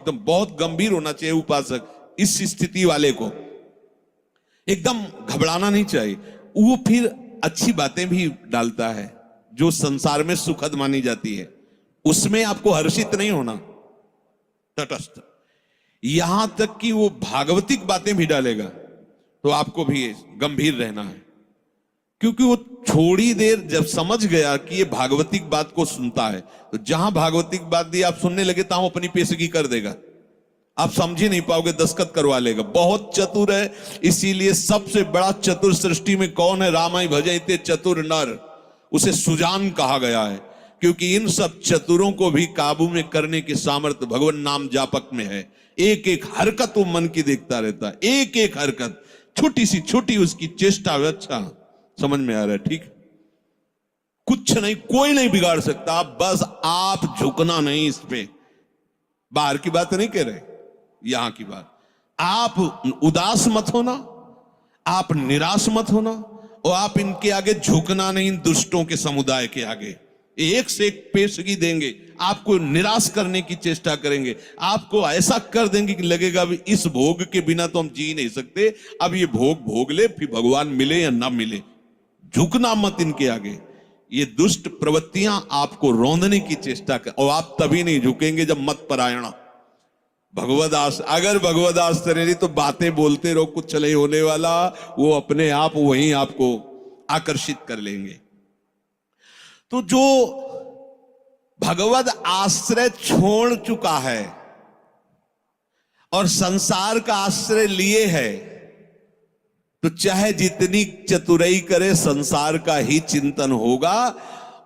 एकदम बहुत गंभीर होना चाहिए उपासक। इस स्थिति वाले को एकदम घबराना नहीं चाहिए। वो फिर अच्छी बातें भी डालता है जो संसार में सुखद मानी जाती है, उसमें आपको हर्षित नहीं होना, तटस्थ। यहां तक कि वो भागवतिक बातें भी डालेगा तो आपको भी गंभीर रहना है, क्योंकि वो थोड़ी देर जब समझ गया कि ये भागवतिक बात को सुनता है, तो जहां भागवतिक बात दी आप सुनने लगे तो अपनी पेशगी कर देगा, आप समझ ही नहीं पाओगे, दस्तखत करवा लेगा। बहुत चतुर है। इसीलिए सबसे बड़ा चतुर सृष्टि में कौन है? रामाय भजते चतुर नर, उसे सुजान कहा गया है, क्योंकि इन सब चतुरों को भी काबू में करने की सामर्थ्य भगवान नाम जापक में है। एक एक हरकत वो मन की देखता रहता है, एक एक हरकत, छोटी सी छोटी उसकी चेष्टा। अच्छा समझ में आ रहा है? ठीक, कुछ नहीं, कोई नहीं बिगाड़ सकता, बस आप झुकना नहीं इस पे। बाहर की बात नहीं कह रहे, यहां की बात। आप उदास मत होना, आप निराश मत होना, और आप इनके आगे झुकना नहीं, दुष्टों के समुदाय के आगे। एक से एक पेशगी देंगे, आपको निराश करने की चेष्टा करेंगे, आपको ऐसा कर देंगे कि लगेगा भी इस भोग के बिना तो हम जी नहीं सकते, अब ये भोग भोग ले, फिर भगवान मिले या ना मिले। झुकना मत इनके आगे। ये दुष्ट प्रवृत्तियां आपको रौंदने की चेष्टा कर, और आप तभी नहीं झुकेंगे जब मत परायणा भगवदास। अगर भगवदास तरेरी तो बातें बोलते रहो, कुछ नहीं होने वाला, वो अपने आप वहीं आपको आकर्षित कर लेंगे। तो जो भगवद आश्रय छोड़ चुका है और संसार का आश्रय लिए है, तो चाहे जितनी चतुराई करे, संसार का ही चिंतन होगा।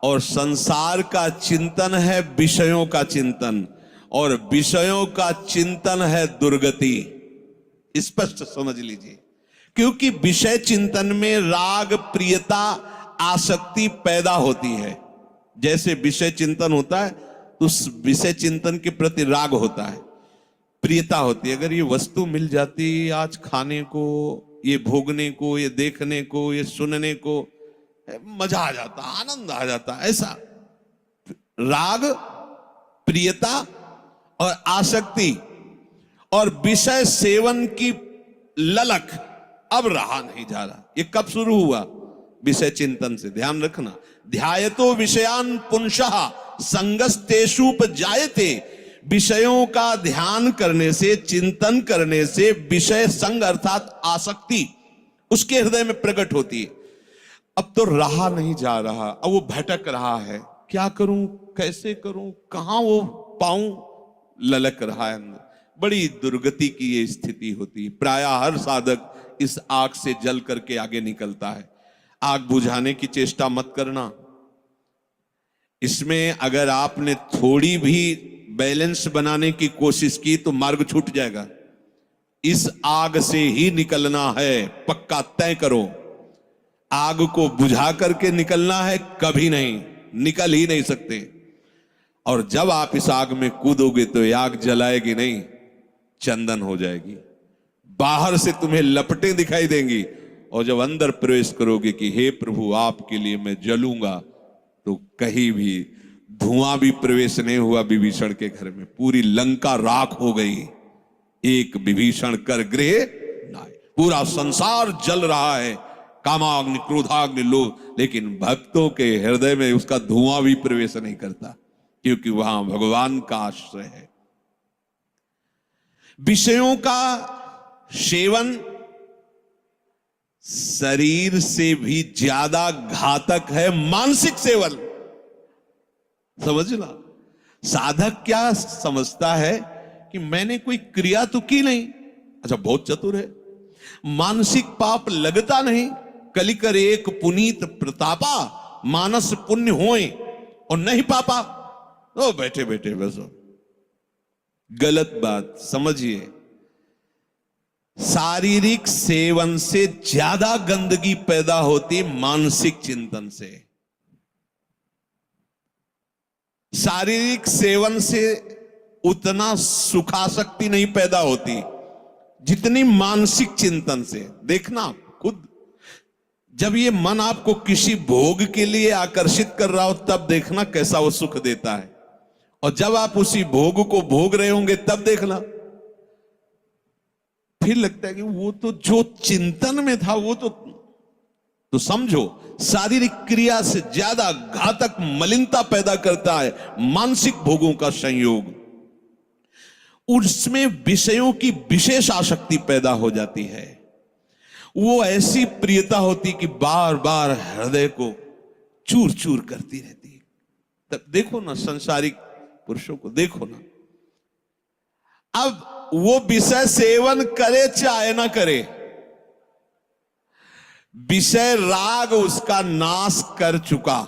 और संसार का चिंतन है विषयों का चिंतन, और विषयों का चिंतन है दुर्गति। स्पष्ट समझ लीजिए, क्योंकि विषय चिंतन में राग, प्रियता, आसक्ति पैदा होती है। जैसे विषय चिंतन होता है तो उस विषय चिंतन के प्रति राग होता है, प्रियता होती है। अगर ये वस्तु मिल जाती आज खाने को, ये भोगने को, ये देखने को, ये सुनने को, मजा आ जाता, आनंद आ जाता। ऐसा राग, प्रियता और आसक्ति और विषय सेवन की ललक अब रहा नहीं जा रहा। ये कब शुरू हुआ? विषय चिंतन से। ध्यान रखना, ध्यायतो विषयान पुंसः संगस्तेषुपजायते। विषयों का ध्यान करने से, चिंतन करने से विषय संग अर्थात आसक्ति उसके हृदय में प्रकट होती है। अब तो रहा नहीं जा रहा, अब वो भटक रहा है, क्या करूं, कैसे करूं, कहां वो पाऊं, ललक रहा है अंदर। बड़ी दुर्गति की ये स्थिति होती है। प्रायः हर साधक इस आग से जल करके आगे निकलता है। आग बुझाने की चेष्टा मत करना। इसमें अगर आपने थोड़ी भी बैलेंस बनाने की कोशिश की तो मार्ग छूट जाएगा। इस आग से ही निकलना है, पक्का तय करो। आग को बुझा करके निकलना है, कभी नहीं, निकल ही नहीं सकते। और जब आप इस आग में कूदोगे तो ये आग जलाएगी नहीं, चंदन हो जाएगी। बाहर से तुम्हें लपटें दिखाई देंगी, और जब अंदर प्रवेश करोगे कि हे प्रभु आपके लिए मैं जलूंगा, तो कहीं भी धुआं भी प्रवेश नहीं हुआ विभीषण के घर में। पूरी लंका राख हो गई, एक विभीषण कर गृह नाय। पूरा संसार जल रहा है, कामाग्नि, क्रोधाग्नि, लोभ, लेकिन भक्तों के हृदय में उसका धुआं भी प्रवेश नहीं करता, क्योंकि वहां भगवान का आश्रय है। विषयों का सेवन शरीर से भी ज्यादा घातक है मानसिक सेवन। समझना, साधक क्या समझता है कि मैंने कोई क्रिया तो की नहीं, अच्छा बहुत चतुर है, मानसिक पाप लगता नहीं। कलिकर एक पुनीत प्रतापा, मानस पुण्य होए और नहीं पापा। ओ बैठे बैठे बस, गलत बात समझिए। शारीरिक सेवन से ज्यादा गंदगी पैदा होती मानसिक चिंतन से। शारीरिक सेवन से उतना सुखासक्ति नहीं पैदा होती जितनी मानसिक चिंतन से। देखना खुद, जब ये मन आपको किसी भोग के लिए आकर्षित कर रहा हो, तब देखना कैसा वो सुख देता है। और जब आप उसी भोग को भोग रहे होंगे तब देखना, फिर लगता है कि वो तो जो चिंतन में था वो तो समझो शारीरिक क्रिया से ज्यादा घातक मलिनता पैदा करता है मानसिक भोगों का संयोग। उसमें विषयों की विशेष आसक्ति पैदा हो जाती है। वो ऐसी प्रियता होती कि बार बार हृदय को चूर चूर करती रहती है। तब देखो ना संसारिक पुरुषों को, देखो ना, अब वो विषय सेवन करे चाहे ना करे, विषय राग उसका नाश कर चुका।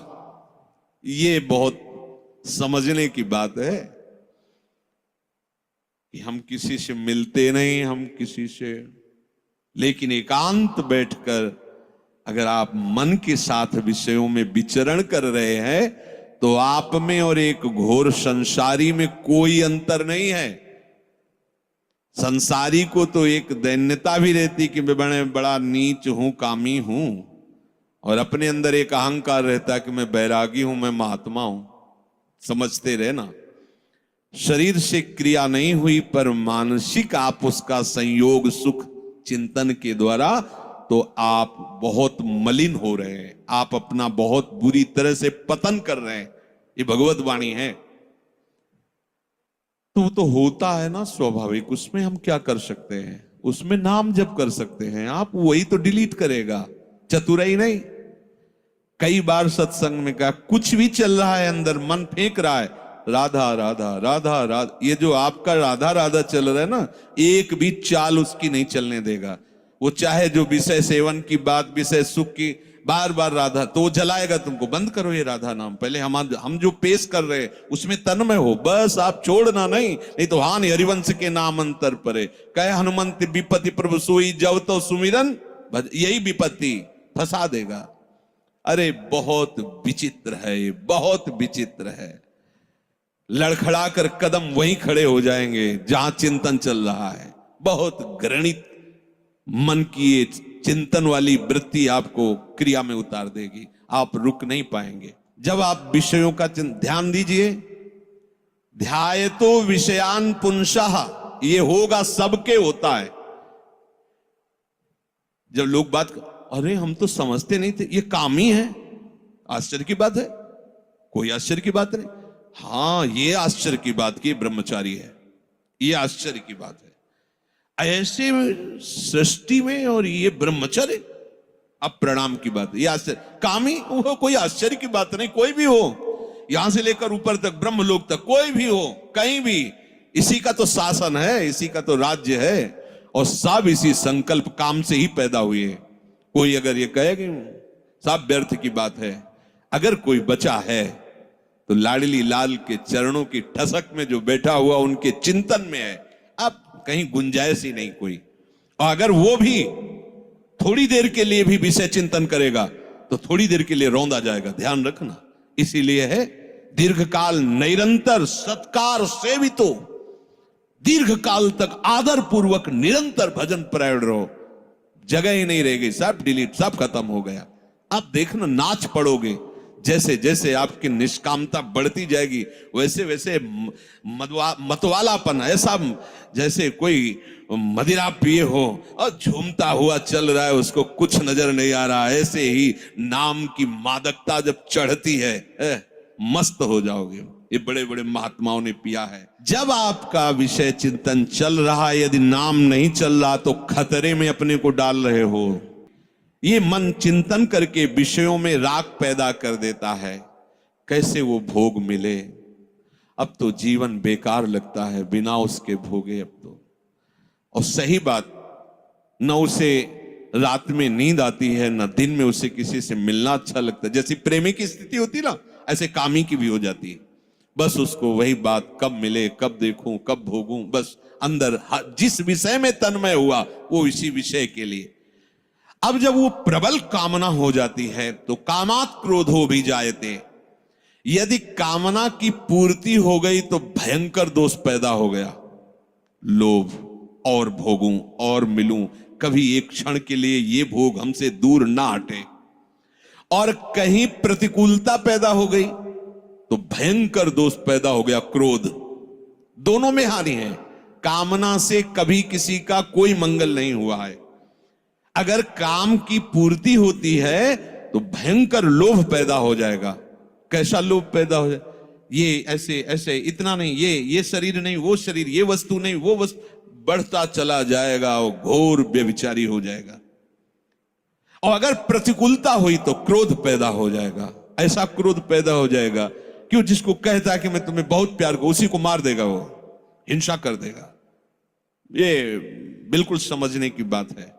ये बहुत समझने की बात है कि हम किसी से मिलते नहीं, हम किसी से, लेकिन एकांत बैठकर अगर आप मन के साथ विषयों में विचरण कर रहे हैं तो आप में और एक घोर संसारी में कोई अंतर नहीं है। संसारी को तो एक दैन्यता भी रहती कि मैं बड़ा नीच हूं, कामी हूं, और अपने अंदर एक अहंकार रहता कि मैं बैरागी हूं, मैं महात्मा हूं। समझते रहे ना, शरीर से क्रिया नहीं हुई पर मानसिक आप उसका संयोग सुख चिंतन के द्वारा, तो आप बहुत मलिन हो रहे हैं, आप अपना बहुत बुरी तरह से पतन कर रहे हैं। ये भगवत वाणी है। तो होता है ना स्वाभाविक, उसमें हम क्या कर सकते हैं, उसमें नाम जप कर सकते हैं। आप वही तो डिलीट करेगा, चतुराई नहीं। कई बार सत्संग में कहा, कुछ भी चल रहा है अंदर, मन फेंक रहा है राधा राधा राधा राधा, ये जो आपका राधा राधा चल रहा है ना, एक भी चाल उसकी नहीं चलने देगा। वो चाहे जो विषय सेवन की बात, विषय सुख की, बार बार राधा, तो वो जलाएगा तुमको। बंद करो ये राधा नाम, पहले हम जो पेश कर रहे हैं उसमें तन्मय हो, बस आप छोड़ना नहीं तो हानि हरिवंश के नाम अंतर परे, कहे हनुमंत विपत्ति प्रभु सोई जब तो सुमिरन, यही विपत्ति फंसा देगा। अरे बहुत विचित्र है ये, बहुत विचित्र है। लड़खड़ा कर कदम वहीं खड़े हो जाएंगे जहां चिंतन चल रहा है। बहुत घृणित मन की ये चिंतन वाली वृत्ति आपको क्रिया में उतार देगी, आप रुक नहीं पाएंगे। जब आप विषयों का ध्यान दीजिए, ध्यायतो विषयान पुंसः, ये होगा, सबके होता है। जब लोग बात, अरे हम तो समझते नहीं थे, ये काम ही है, आश्चर्य की बात है, कोई आश्चर्य की बात नहीं। हाँ, ये आश्चर्य की बात की ब्रह्मचारी है, ये आश्चर्य की बात है। ऐसे सृष्टि में और ये ब्रह्मचर्य, अब प्रणाम की बात है, ये आश्चर्य। कामी वो कोई आश्चर्य की बात नहीं, कोई भी हो, यहां से लेकर ऊपर तक, ब्रह्मलोक तक, कोई भी हो, कहीं भी, इसी का तो शासन है, इसी का तो राज्य है, और सब इसी संकल्प काम से ही पैदा हुए। कोई अगर ये कहे कि सब व्यर्थ की बात है, अगर कोई बचा है तो लाडली लाल के चरणों की ठसक में जो बैठा हुआ उनके चिंतन में है। अब कहीं गुंजाइश ही नहीं कोई। और अगर वो भी थोड़ी देर के लिए भी विषय चिंतन करेगा तो थोड़ी देर के लिए रौंदा जाएगा, ध्यान रखना। इसीलिए है दीर्घकाल निरंतर सत्कार सेवितो, दीर्घ काल तक आदर पूर्वक निरंतर भजन परायण रहो। जगह ही नहीं रह गई, सब डिलीट, सब खत्म हो गया। अब देखना, नाच पड़ोगे, जैसे जैसे आपकी निष्कामता बढ़ती जाएगी वैसे वैसे मतवालापन, ऐसा जैसे कोई मदिरा पिए हो और झूमता हुआ चल रहा है, उसको कुछ नजर नहीं आ रहा, ऐसे ही नाम की मादकता जब चढ़ती है, मस्त हो जाओगे। ये बड़े बड़े महात्माओं ने पिया है। जब आपका विषय चिंतन चल रहा है, यदि नाम नहीं चल रहा तो खतरे में अपने को डाल रहे हो। ये मन चिंतन करके विषयों में राग पैदा कर देता है, कैसे वो भोग मिले। अब तो जीवन बेकार लगता है बिना उसके भोगे। अब तो, और सही बात, न उसे रात में नींद आती है, न दिन में उसे किसी से मिलना अच्छा लगता है। जैसी प्रेमी की स्थिति होती ना, ऐसे कामी की भी हो जाती है। बस उसको वही बात, कब मिले, कब देखूं, कब भोगूं, बस अंदर जिस विषय में तन्मय हुआ वो इसी विषय के लिए। अब जब वो प्रबल कामना हो जाती है तो कामात् क्रोधो भी जायते। यदि कामना की पूर्ति हो गई तो भयंकर दोष पैदा हो गया, लोभ, और भोगूं और मिलूं, कभी एक क्षण के लिए ये भोग हमसे दूर ना हटे। और कहीं प्रतिकूलता पैदा हो गई, तो भयंकर दोष पैदा हो गया क्रोध। दोनों में हानि है। कामना से कभी किसी का कोई मंगल नहीं हुआ है। अगर काम की पूर्ति होती है तो भयंकर लोभ पैदा हो जाएगा। कैसा लोभ पैदा हो जाए? ये ऐसे ऐसे, इतना नहीं, ये शरीर नहीं, वो शरीर, ये वस्तु नहीं, वो वस्तु, बढ़ता चला जाएगा, वो घोर व्यभिचारी हो जाएगा। और अगर प्रतिकूलता हुई तो क्रोध पैदा हो जाएगा। ऐसा क्रोध पैदा हो जाएगा क्यों, जिसको कहता है कि मैं तुम्हें बहुत प्यार करूं, उसी को मार देगा, वो हिंसा कर देगा। ये बिल्कुल समझने की बात है।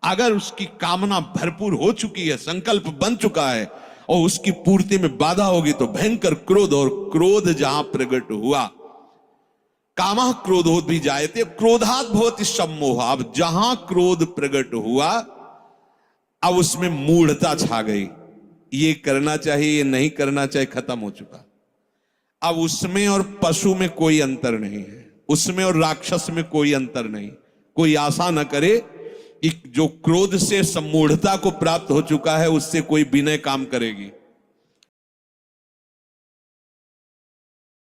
अगर उसकी कामना भरपूर हो चुकी है, संकल्प बन चुका है और उसकी पूर्ति में बाधा होगी तो भयंकर क्रोध, और क्रोध जहां प्रकट हुआ, कामः क्रोधोद भी जायते क्रोधात् भवति सम्मोह। अब जहां क्रोध प्रकट हुआ, अब उसमें मूढ़ता छा गई। ये करना चाहिए, ये नहीं करना चाहिए, खत्म हो चुका। अब उसमें और पशु में कोई अंतर नहीं है, उसमें और राक्षस में कोई अंतर नहीं। कोई आशा न करे कि जो क्रोध से सम्मूढ़ता को प्राप्त हो चुका है उससे कोई विनय काम करेगी।